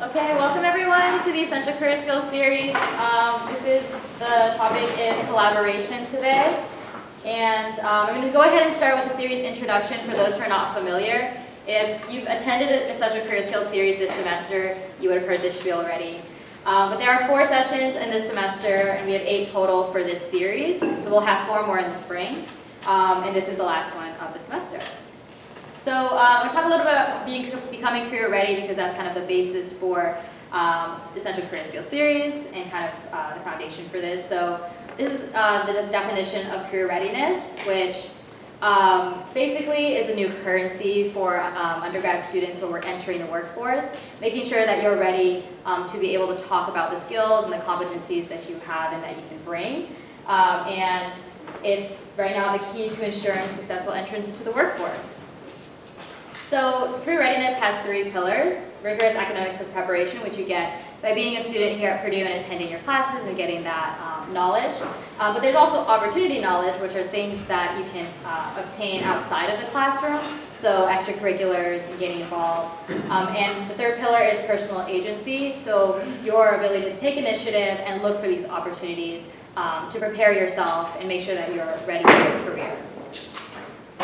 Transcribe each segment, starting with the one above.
Okay, welcome everyone to the Essential Career Skills series. The topic is collaboration today. And I'm going to go ahead and start with the series introduction for those who are not familiar. If you've attended an Essential Career Skills series this semester, you would have heard this spiel already. But there are 4 sessions in this semester, and we have 8 total for this series. So we'll have 4 more in the spring, and this is the last one of the semester. So I'm going to talk a little bit about becoming career ready, because that's kind of the basis for the Essential Career Skills series and kind of the foundation for this. So this is the definition of career readiness, which basically is the new currency for undergrad students when we're entering the workforce, making sure that you're ready to be able to talk about the skills and the competencies that you have and that you can bring. And it's right now the key to ensuring successful entrance into the workforce. So career readiness has 3 pillars: rigorous academic preparation, which you get by being a student here at Purdue and attending your classes and getting that knowledge. But there's also opportunity knowledge, which are things that you can obtain outside of the classroom, so extracurriculars and getting involved. And the 3rd pillar is personal agency, so your ability to take initiative and look for these opportunities to prepare yourself and make sure that you're ready for your career.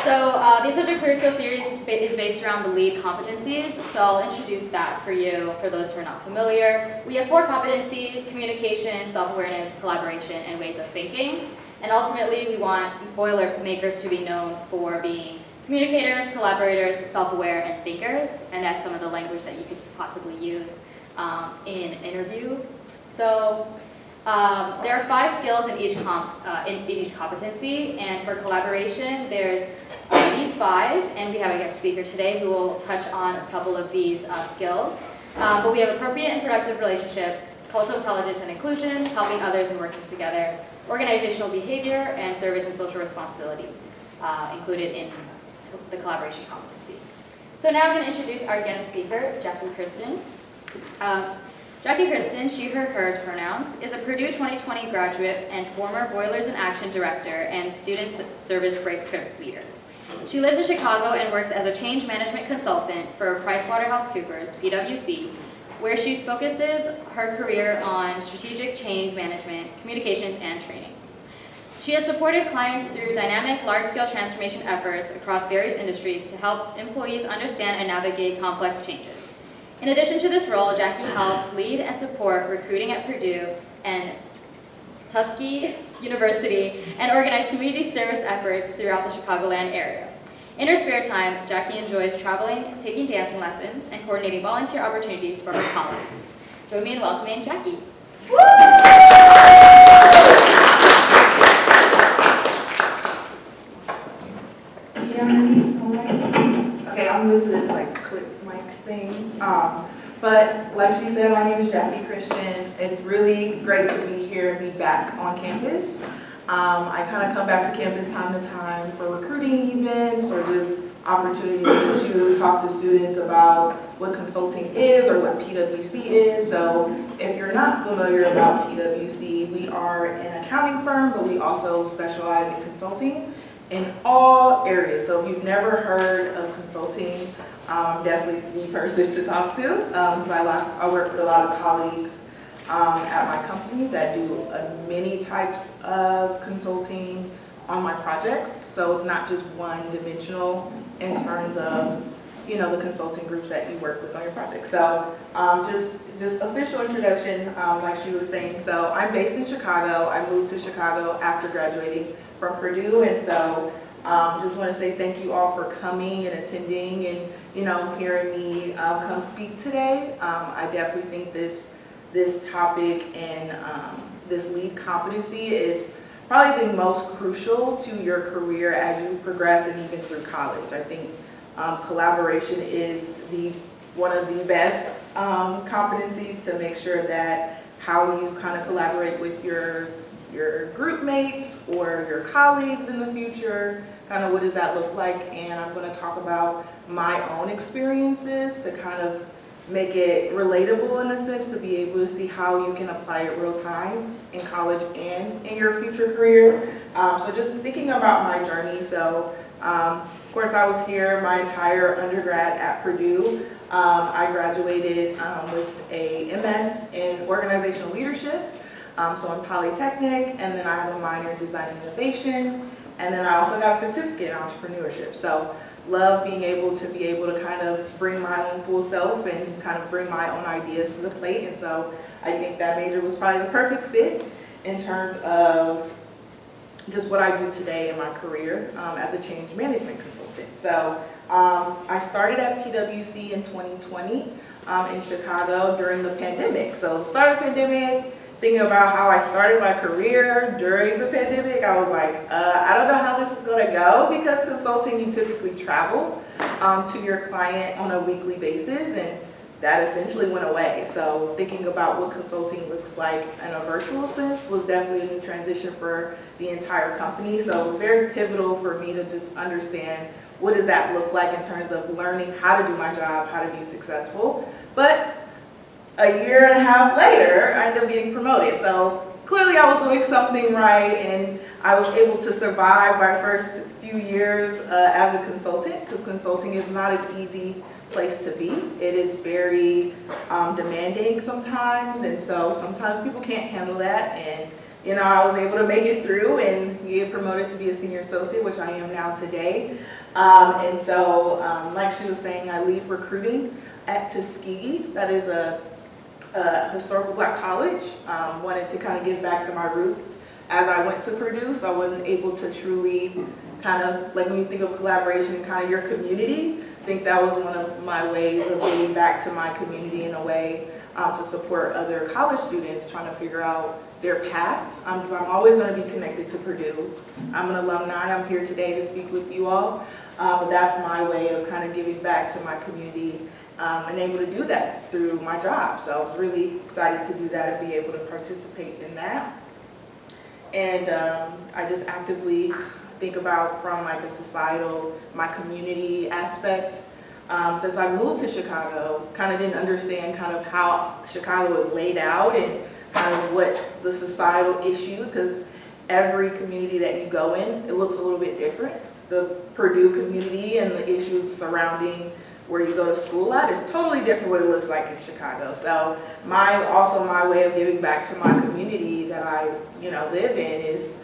So the Essential Career Skills series is based around the LEAD competencies, so I'll introduce that for you, for those who are not familiar. We have 4 competencies: communication, self-awareness, collaboration, and ways of thinking. And ultimately, we want Boilermakers to be known for being communicators, collaborators, self-aware, and thinkers, and that's some of the language that you could possibly use in an interview. So there are 5 skills in each competency, and for collaboration, there's these 5, and we have a guest speaker today who will touch on a couple of these skills. But we have appropriate and productive relationships, cultural intelligence and inclusion, helping others and working together, organizational behavior, and service and social responsibility included in the collaboration competency. So now I'm going to introduce our guest speaker, Jackie Christon. Jackie Christon, she, her, hers pronouns, is a Purdue 2020 graduate and former Boilers in Action director and student service break trip leader. She lives in Chicago and works as a change management consultant for PricewaterhouseCoopers, PwC, where she focuses her career on strategic change management, communications, and training. She has supported clients through dynamic, large-scale transformation efforts across various industries to help employees understand and navigate complex changes. In addition to this role, Jackie helps lead and support recruiting at Purdue and Tuskegee University and organize community service efforts throughout the Chicagoland area. In her spare time, Jackie enjoys traveling, taking dancing lessons, and coordinating volunteer opportunities for her colleagues. Join me in welcoming Jackie. Okay, I'm new to this click mic thing. But like she said, my name is Jackie Christon. It's really great to be here and be back on campus. I kind of come back to campus time to time for recruiting events or just opportunities to talk to students about what consulting is or what PwC is. So if you're not familiar about PwC, we are an accounting firm, but we also specialize in consulting in all areas. So if you've never heard of consulting, definitely the person to talk to, because I work with a lot of colleagues at my company that do many types of consulting on my projects. So it's not just one-dimensional in terms of the consulting groups that you work with on your project. So just official introduction, like she was saying. So I'm based in Chicago. I moved to Chicago after graduating from Purdue, and so just want to say thank you all for coming and attending and hearing me come speak today. I definitely think this topic and this lead competency is probably the most crucial to your career as you progress and even through college. I think collaboration is one of the best competencies to make sure that how you kind of collaborate with your group mates or your colleagues in the future, kind of what does that look like. And I'm going to talk about my own experiences to kind of make it relatable in a sense, to be able to see how you can apply it real time in college and in your future career. So just thinking about my journey. So of course I was here my entire undergrad at Purdue. I graduated with a MS in organizational leadership, so in Polytechnic, and then I have a minor in design and innovation, and then I also got a certificate in entrepreneurship. So love being able to kind of bring my own full self and kind of bring my own ideas to the plate. And so I think that major was probably the perfect fit in terms of just what I do today in my career as a change management consultant. So I started at PwC in 2020 in Chicago during the pandemic. So the start of the pandemic, thinking about how I started my career during the pandemic, I was like, I don't know how this is going to go, because consulting, you typically travel to your client on a weekly basis, and that essentially went away. So thinking about what consulting looks like in a virtual sense was definitely a new transition for the entire company. So it was very pivotal for me to just understand what does that look like in terms of learning how to do my job, how to be successful. But a year and a half later, I ended up getting promoted. So clearly I was doing something right, and I was able to survive my first few years as a consultant, because consulting is not an easy place to be. It is very demanding sometimes, and so sometimes people can't handle that. And I was able to make it through and get promoted to be a senior associate, which I am now today. And so, like she was saying, I lead recruiting at Tuskegee. That is a historical Black college. Wanted to kind of get back to my roots. As I went to Purdue, so I wasn't able to truly kind of, like when you think of collaboration and kind of your community, I think that was one of my ways of getting back to my community in a way to support other college students trying to figure out their path, because I'm always going to be connected to Purdue. I'm an alumni. I'm here today to speak with you all, but that's my way of kind of giving back to my community and able to do that through my job. So I was really excited to do that and be able to participate in that. And I just actively think about from like a societal, my community aspect. Since I moved to Chicago, kind of didn't understand kind of how Chicago was laid out and kind of what the societal issues, because every community that you go in, it looks a little bit different. The Purdue community and the issues surrounding where you go to school at is totally different what it looks like in Chicago. So my way of giving back to my community that I live in is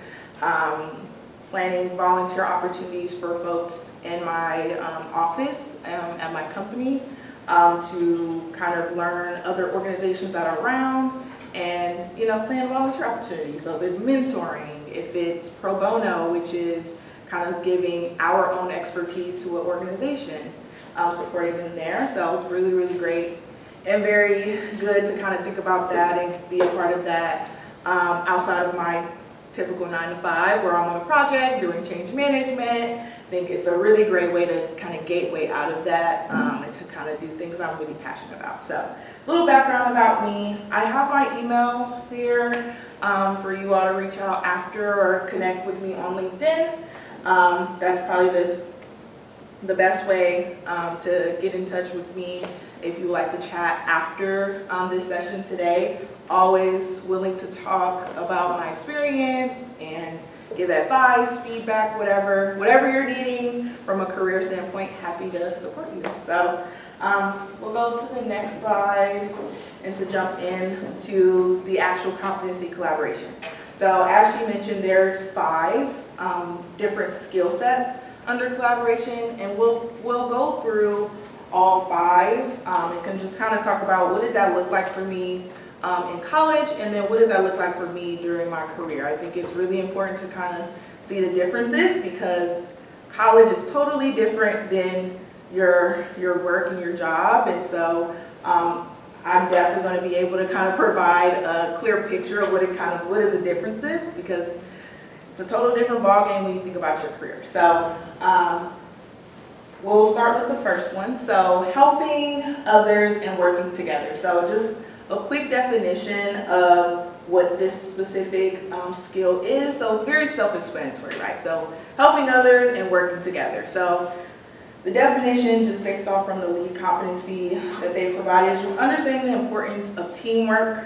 planning volunteer opportunities for folks in my office at my company to kind of learn other organizations that are around and plan volunteer opportunities. So there's mentoring, if it's pro bono, which is kind of giving our own expertise to an organization, supporting them there. So it's really, really great and very good to kind of think about that and be a part of that outside of my typical 9-to-5 where I'm on a project doing change management. I think it's a really great way to kind of gateway out of that and to kind of do things I'm really passionate about. So a little background about me. I have my email there for you all to reach out after or connect with me on LinkedIn. That's probably the best way to get in touch with me if you would like to chat after this session today. Always willing to talk about my experience and give advice, feedback, whatever you're needing from a career standpoint, happy to support you. So we'll go to the next slide and to jump into the actual competency collaboration. So as she mentioned, there's 5 different skill sets under collaboration, and we'll go through all 5 and can just kind of talk about what did that look like for me in college, and then what does that look like for me during my career. I think it's really important to kind of see the differences, because college is totally different than your work and your job, and so I'm definitely going to be able to kind of provide a clear picture of what is the differences, because it's a total different ballgame when you think about your career. So we'll start with the first one. So helping others and working together. So just a quick definition of what this specific skill is. So it's very self-explanatory, right? So helping others and working together. So the definition, just based off from the lead competency that they provided, is just understanding the importance of teamwork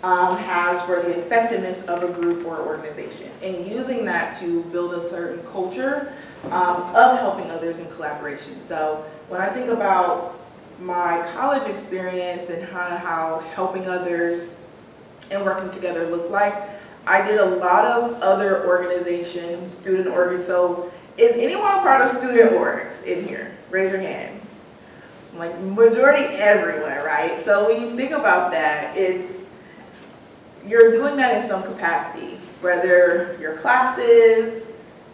has for the effectiveness of a group or organization, and using that to build a certain culture of helping others in collaboration. So when I think about my college experience and how helping others and working together looked like, I did a lot of other organizations, student orgs. So is anyone a part of student orgs in here? Raise your hand. Like majority everywhere, right? So when you think about that, you're doing that in some capacity, whether your classes,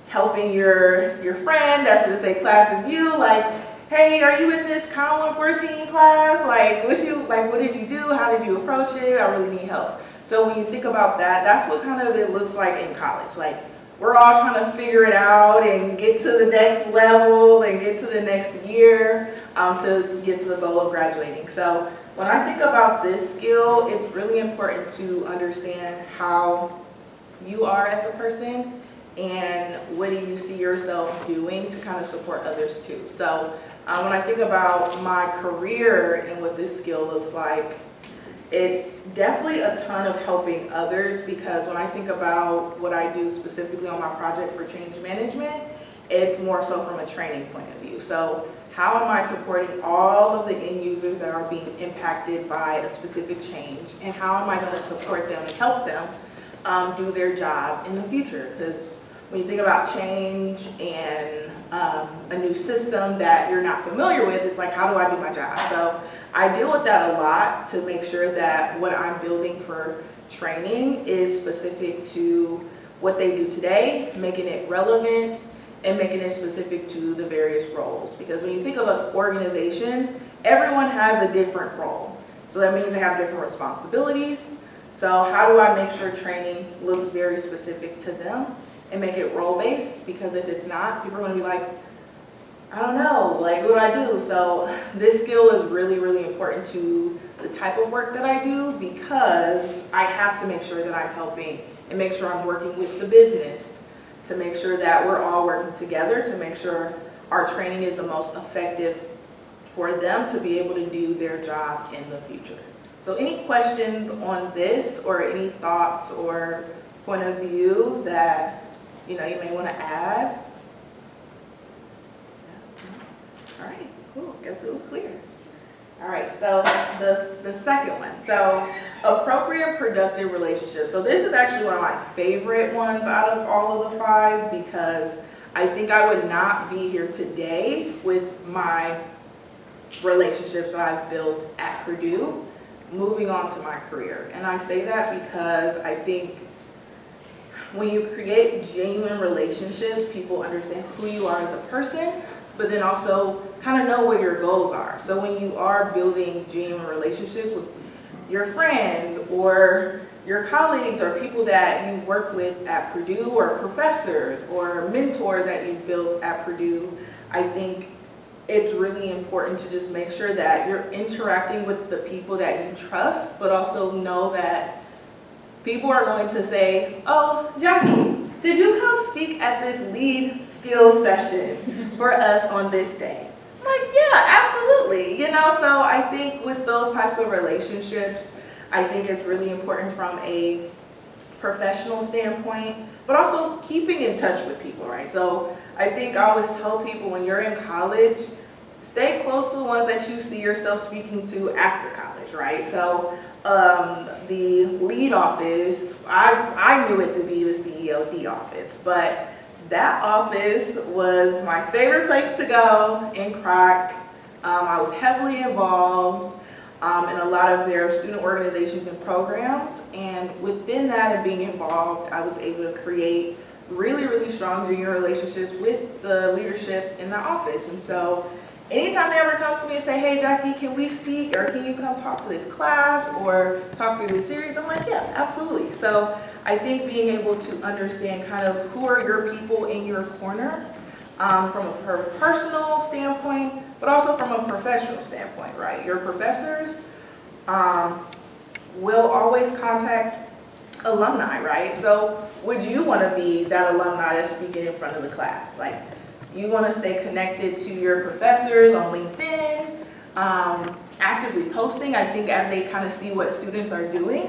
helping your friend, that's the same class as you, like, hey, are you in this Com 114 class? Like, what did you do? How did you approach it? I really need help. So when you think about that, that's what kind of it looks like in college. Like, we're all trying to figure it out and get to the next level and get to the next year to get to the goal of graduating. So when I think about this skill, it's really important to understand how you are as a person and what do you see yourself doing to kind of support others too. So when I think about my career and what this skill looks like, it's definitely a ton of helping others, because when I think about what I do specifically on my project for change management, it's more so from a training point of view. So how am I supporting all of the end users that are being impacted by a specific change, and how am I going to support them and help them do their job in the future? Because when you think about change and a new system that you're not familiar with, it's like, how do I do my job? So I deal with that a lot to make sure that what I'm building for training is specific to what they do today, making it relevant and making it specific to the various roles. Because when you think of an organization, everyone has a different role. So that means they have different responsibilities. So how do I make sure training looks very specific to them and make it role-based? Because if it's not, people are going to be like, I don't know, like, what do I do? So this skill is really, really important to the type of work that I do, because I have to make sure that I'm helping and make sure I'm working with the business to make sure that we're all working together to make sure our training is the most effective for them to be able to do their job in the future. So any questions on this, or any thoughts or point of views that you may want to add? All right, cool. Guess it was clear. All right, so the second one. So appropriate productive relationships. So this is actually one of my favorite ones out of all of the 5, because I think I would not be here today with my relationships that I've built at Purdue, moving on to my career. And I say that because I think when you create genuine relationships, people understand who you are as a person, but then also kind of know what your goals are. So when you are building genuine relationships with your friends or your colleagues or people that you work with at Purdue, or professors or mentors that you've built at Purdue, I think it's really important to just make sure that you're interacting with the people that you trust, but also know that people are going to say, oh, Jackie, could you come speak at this lead skills session for us on this day? I'm like, yeah, absolutely. So I think with those types of relationships, I think it's really important from a professional standpoint, but also keeping in touch with people, right? So I think I always tell people, when you're in college, stay close to the ones that you see yourself speaking to after college, right? So the lead office, I knew it to be the CEOD office, but that office was my favorite place to go in Croc. I was heavily involved in a lot of their student organizations and programs, and within that and being involved, I was able to create really, really strong genuine relationships with the leadership in the office. And so anytime they ever come to me and say, hey, Jackie, can we speak, or can you come talk to this class or talk through this series? I'm like, yeah, absolutely. So I think being able to understand kind of who are your people in your corner from a personal standpoint, but also from a professional standpoint, right? Your professors will always contact alumni, right? So would you want to be that alumni that's speaking in front of the class? Like, you want to stay connected to your professors on LinkedIn, actively posting. I think as they kind of see what students are doing,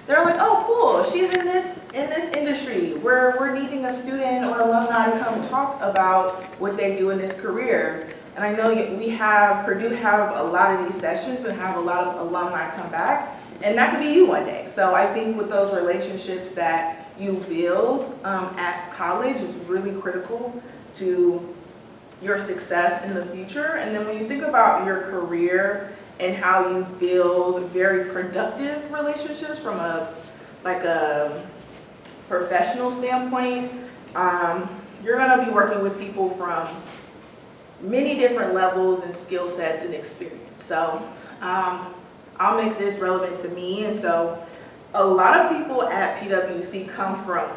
they're like, oh, cool, she's in this industry where we're needing a student or alumni to come talk about what they do in this career. And I know Purdue have a lot of these sessions and have a lot of alumni come back, and that could be you one day. So I think with those relationships that you build at college is really critical to your success in the future. And then when you think about your career and how you build very productive relationships from a professional standpoint, you're gonna be working with people from many different levels and skill sets and experience. So I'll make this relevant to me. And so a lot of people at PwC come from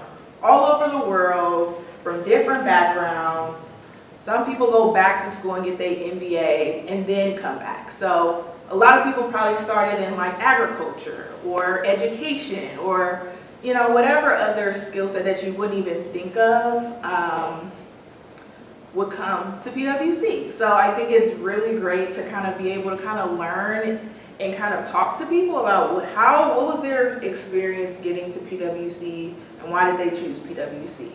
all over the world, from different backgrounds. Some people go back to school and get their MBA and then come back. So a lot of people probably started in like agriculture or education or whatever other skill set that you wouldn't even think of would come to PwC. So I think it's really great to kind of be able to kind of learn and kind of talk to people about what was their experience getting to PwC and why did they choose PwC.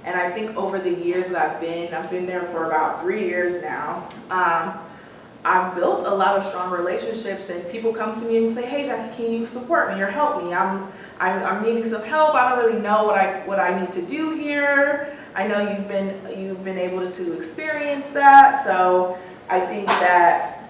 And I think over the years that I've been there for about 3 years now, I've built a lot of strong relationships, and people come to me and say, "Hey Jackie, can you support me or help me? I'm needing some help. I don't really know what I need to do here. I know you've been able to experience that." So I think that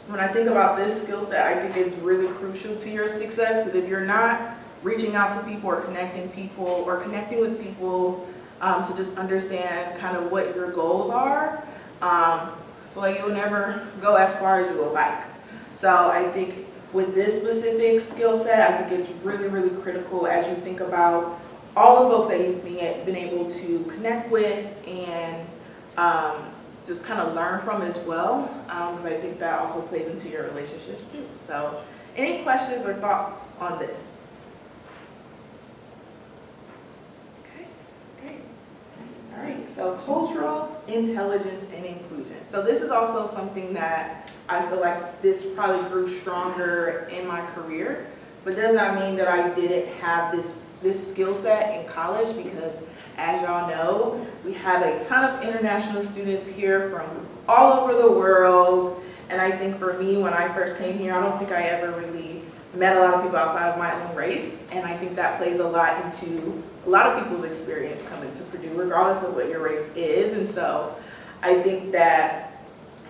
when I think about this skill set, I think it's really crucial to your success, because if you're not reaching out to people or connecting with people to just understand kind of what your goals are, I feel like it will never go as far as you would like. So I think with this specific skill set, I think it's really, really critical as you think about all the folks that you've been able to connect with and just kind of learn from as well, because I think that also plays into your relationships too. So any questions or thoughts on this? All right, so cultural intelligence and inclusion. So this is also something that I feel like this probably grew stronger in my career, but does not mean that I didn't have this skill set in college, because as y'all know, we have a ton of international students here from all over the world. And I think for me, when I first came here, I don't think I ever really met a lot of people outside of my own race. And I think that plays a lot into a lot of people's experience coming to Purdue, regardless of what your race is. And so I think that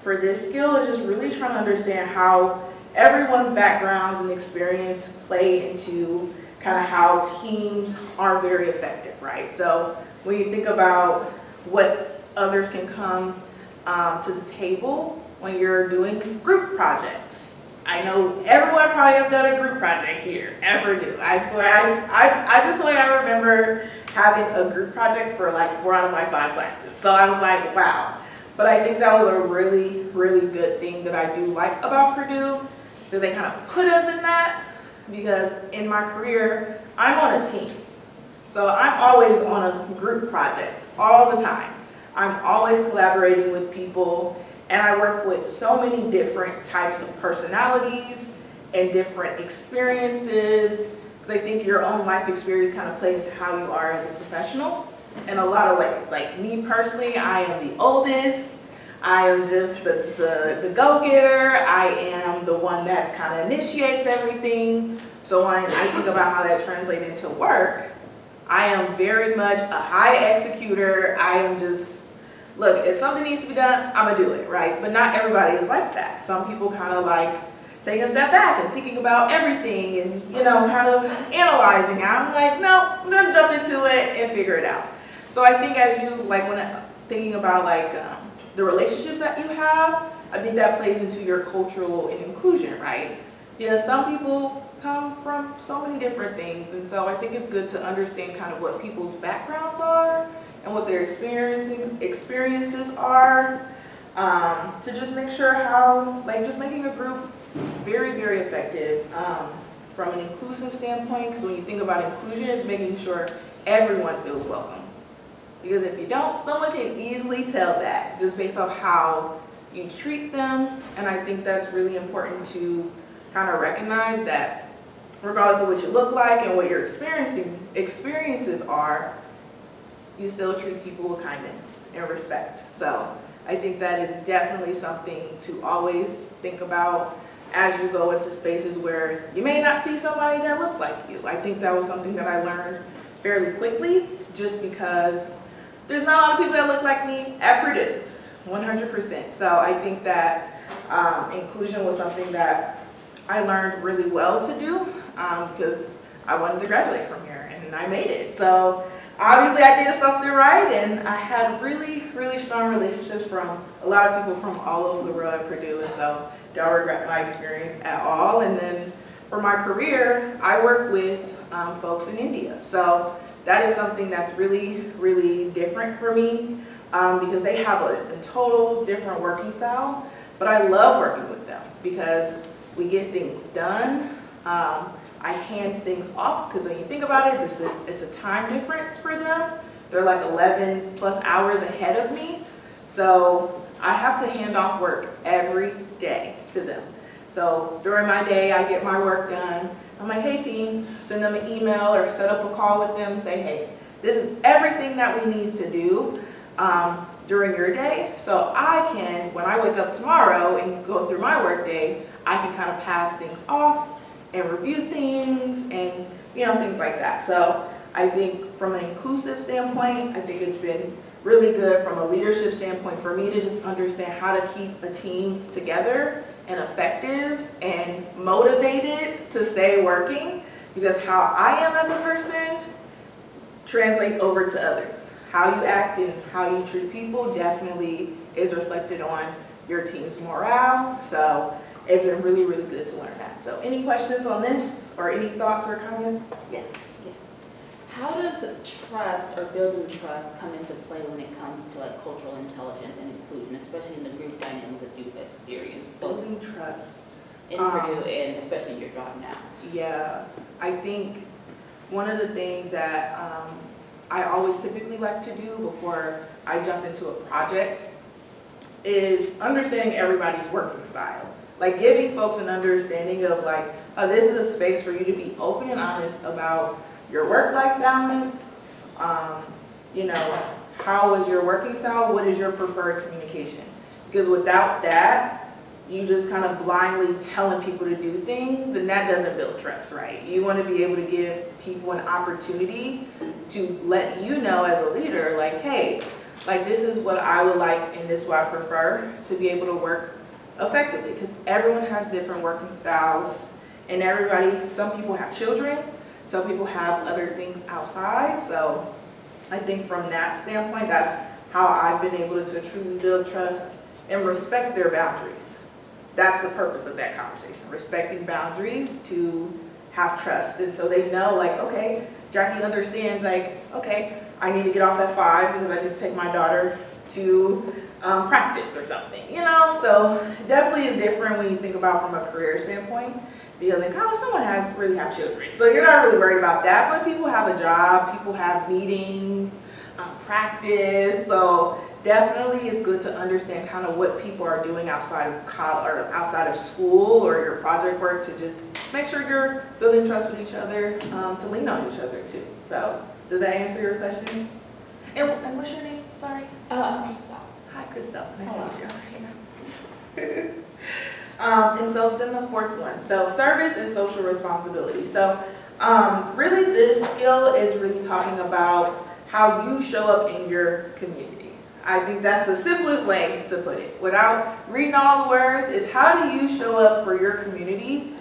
for this skill is just really trying to understand how everyone's backgrounds and experience play into kind of how teams are very effective, right? So when you think about what others can come to the table when you're doing group projects. I know everyone probably have done a group project here, ever do. I swear, I just feel like I remember having a group project for like 4 out of my 5 classes. So I was like, wow. But I think that was a really, really good thing that I do like about Purdue, because they kind of put us in that, because in my career, I'm on a team. So I'm always on a group project all the time. I'm always collaborating with people. And I work with so many different types of personalities and different experiences, because I think your own life experience kind of play into how you are as a professional in a lot of ways. Like me personally, I am the oldest. I am just the go-getter. I am the one that kind of initiates everything. So when I think about how that translates into work, I am very much a high executor. I am just, look, if something needs to be done, I'm gonna do it, right? But not everybody is like that. Some people kind of like taking a step back and thinking about everything and, kind of analyzing. I'm like, no, I'm gonna jump into it and figure it out. So I think as you, like when thinking about like the relationships that you have, I think that plays into your cultural and inclusion, right? Yeah, some people come from so many different things. And so I think it's good to understand kind of what people's backgrounds are and what their experiences are, to just make sure how, like just making a group very, very effective from an inclusive standpoint, because when you think about inclusion, it's making sure everyone feels welcome. Because if you don't, someone can easily tell that just based off how you treat them. And I think that's really important to kind of recognize that regardless of what you look like and what your experiences are, you still treat people with kindness and respect. So I think that is definitely something to always think about as you go into spaces where you may not see somebody that looks like you. I think that was something that I learned fairly quickly, just because there's not a lot of people that look like me at Purdue, 100%. So I think that inclusion was something that I learned really well to do because I wanted to graduate from here and I made it. So obviously I did something right, and I had really, really strong relationships from a lot of people from all over the world at Purdue, and so don't regret my experience at all. And then for my career, I work with folks in India. So that is something that's really, really different for me because they have a total different working style, but I love working with them because we get things done. I hand things off because when you think about it, it's a time difference for them. They're like 11 plus hours ahead of me. So I have to hand off work every day to them. So during my day, I get my work done. I'm like, hey team, send them an email or set up a call with them, say, hey, this is everything that we need to do during your day. So I can, when I wake up tomorrow and go through my work day, I can kind of pass things off and review things and things like that. So I think from an inclusive standpoint, I think it's been really good from a leadership standpoint for me to just understand how to keep a team together and effective and motivated to stay working, because how I am as a person translates over to others. How you act and how you treat people definitely is reflected on your team's morale. So it's been really, really good to learn that. So any questions on this or any thoughts or comments? Yes. How does trust or building trust come into play when it comes to like cultural intelligence and inclusion, especially in the group dynamics that you've experienced? Building trust. In Purdue and especially in your job now. Yeah, I think one of the things that I always typically like to do before I jump into a project is understanding everybody's working style. Like giving folks an understanding of like, this is a space for you to be open and honest about your work-life balance. How is your working style? What is your preferred communication? Because without that, you just kind of blindly telling people to do things, and that doesn't build trust, right? You want to be able to give people an opportunity to let you know as a leader, like, hey, like this is what I would like and this is what I prefer to be able to work effectively, because everyone has different working styles, and some people have children, some people have other things outside. So I think from that standpoint, that's how I've been able to truly build trust and respect their boundaries. That's the purpose of that conversation, respecting boundaries to have trust. And so they know, like, okay, Jackie understands, like, okay, I need to get off at 5 because I need to take my daughter to practice or something, So it definitely is different when you think about from a career standpoint, because in college, no one really have children. So you're not really worried about that, but people have a job, people have meetings, practice. So definitely it's good to understand kind of what people are doing outside of college or outside of school or your project work, to just make sure you're building trust with each other, to lean on each other too. So does that answer your question? And what's your name? Sorry. I'm Crystal. Hi, Crystal. Nice to meet you. And so then the fourth one, so service and social responsibility. So really this skill is really talking about how you show up in your community. I think that's the simplest way to put it. Without reading all the words, it's how do you show up for your community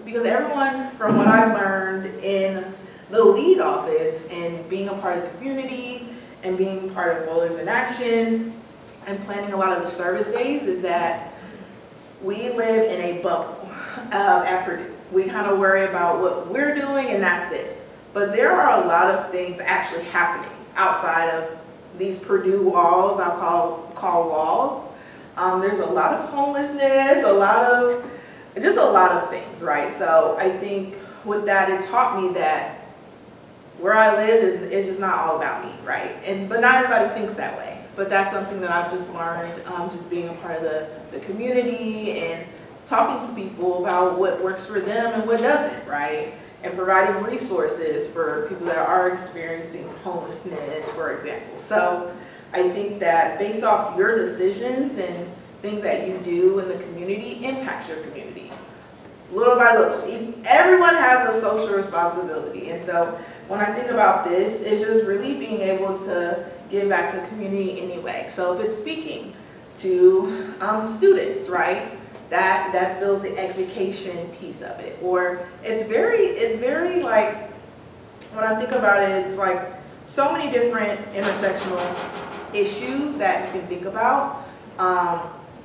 because everyone, from what I've learned in the lead office and being a part of the community and being part of Bowlers in Action and planning a lot of the service days, is that we live in a bubble at Purdue. We kind of worry about what we're doing and that's it. But there are a lot of things actually happening outside of these Purdue walls, I'll call walls. There's a lot of homelessness, a lot of things, right? So I think with that, it taught me that where I live is just not all about me, right? But not everybody thinks that way. But that's something that I've just learned, just being a part of the community and talking to people about what works for them and what doesn't, right? And providing resources for people that are experiencing homelessness, for example. So I think that based off your decisions and things that you do in the community impacts your community. Little by little. Everyone has a social responsibility. And so when I think about this, it's just really being able to give back to the community anyway. So if it's speaking to students, right? That builds the education piece of it. Or it's very like, when I think about it, it's like so many different intersectional issues that you can think about,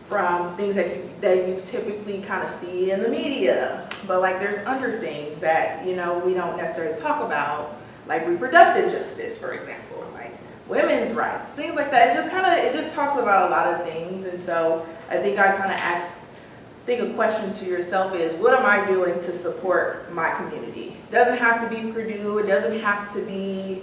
from things that you typically kind of see in the media, but like there's other things that we don't necessarily talk about, like reproductive justice, for example, like women's rights, things like that. It just talks about a lot of things. And so I think I kind of think a question to yourself is, what am I doing to support my community? It doesn't have to be Purdue, it doesn't have to be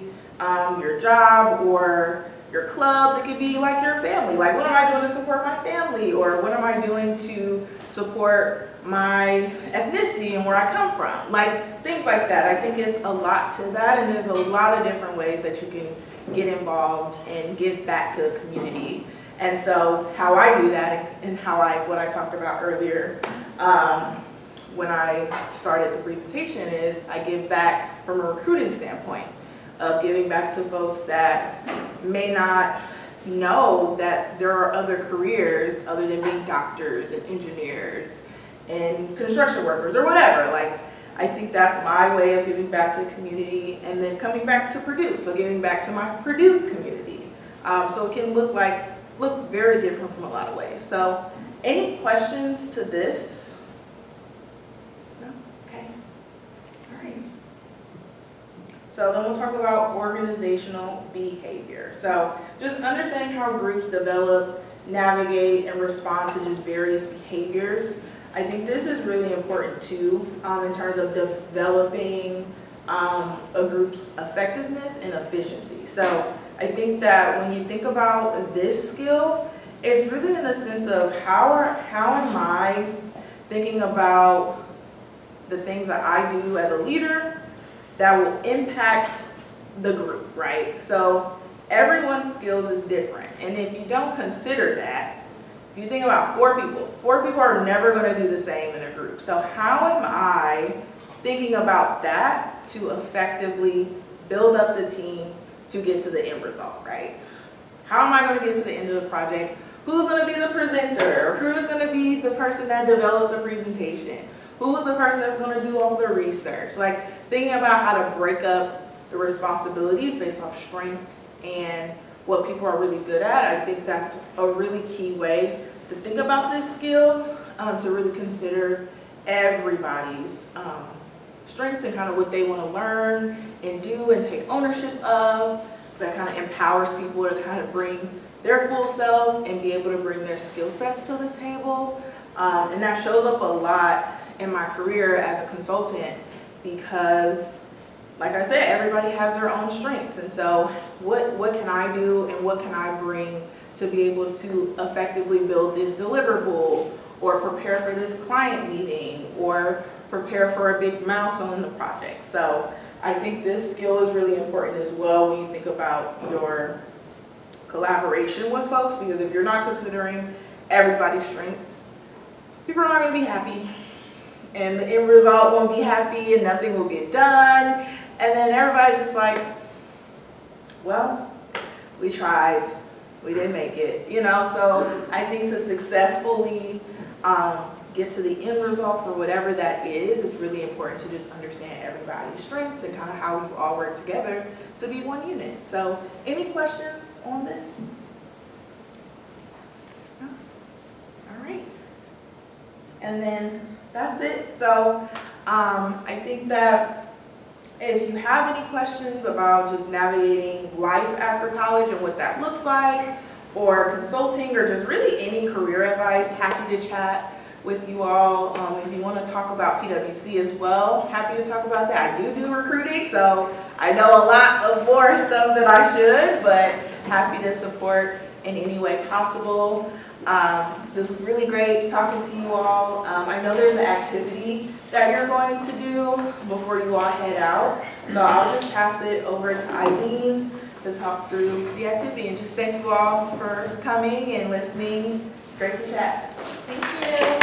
your job or your clubs. It could be like your family. Like, what am I doing to support my family? Or what am I doing to support my ethnicity and where I come from? Like, things like that. I think it's a lot to that, and there's a lot of different ways that you can get involved and give back to the community. And so how I do that, and what I talked about earlier when I started the presentation, is I give back from a recruiting standpoint, of giving back to folks that may not know that there are other careers other than being doctors and engineers and construction workers or whatever. Like, I think that's my way of giving back to the community, and then coming back to Purdue, so giving back to my Purdue community. So it can look very different from a lot of ways. So any questions to this? No? Okay. All right. So then we'll talk about organizational behavior. So just understanding how groups develop, navigate, and respond to just various behaviors. I think this is really important too, in terms of developing a group's effectiveness and efficiency. So I think that when you think about this skill, it's really in the sense of how am I thinking about the things that I do as a leader that will impact the group, right? So everyone's skills is different. And if you don't consider that, if you think about four people are never going to do the same in a group. So how am I thinking about that to effectively build up the team to get to the end result, right? How am I going to get to the end of the project? Who's going to be the presenter? Who's going to be the person that develops the presentation? Who's the person that's going to do all the research? Like, thinking about how to break up the responsibilities based off strengths and what people are really good at. I think that's a really key way to think about this skill, to really consider everybody's strengths and kind of what they want to learn and do and take ownership of. So that kind of empowers people to kind of bring their full self and be able to bring their skill sets to the table. And that shows up a lot in my career as a consultant, because like I said, everybody has their own strengths. And so what can I do and what can I bring to be able to effectively build this deliverable, or prepare for this client meeting, or prepare for a big milestone in the project. So I think this skill is really important as well when you think about your collaboration with folks, because if you're not considering everybody's strengths, people are not going to be happy. And the end result won't be happy, and nothing will get done. And then everybody's just like, well, we tried, we didn't make it, So I think to successfully get to the end result for whatever that is, it's really important to just understand everybody's strengths and kind of how you all work together to be one unit. So any questions on this? No? All right. And then that's it. So I think that if you have any questions about just navigating life after college and what that looks like, or consulting, or just really any career advice, happy to chat with you all. If you want to talk about PwC as well, happy to talk about that. I do recruiting, so I know a lot of more stuff than I should, but happy to support in any way possible. This was really great talking to you all. I know there's an activity that you're going to do before you all head out, so I'll just pass it over to Eileen to talk through the activity. And just thank you all for coming and listening. It's great to chat. Thank you.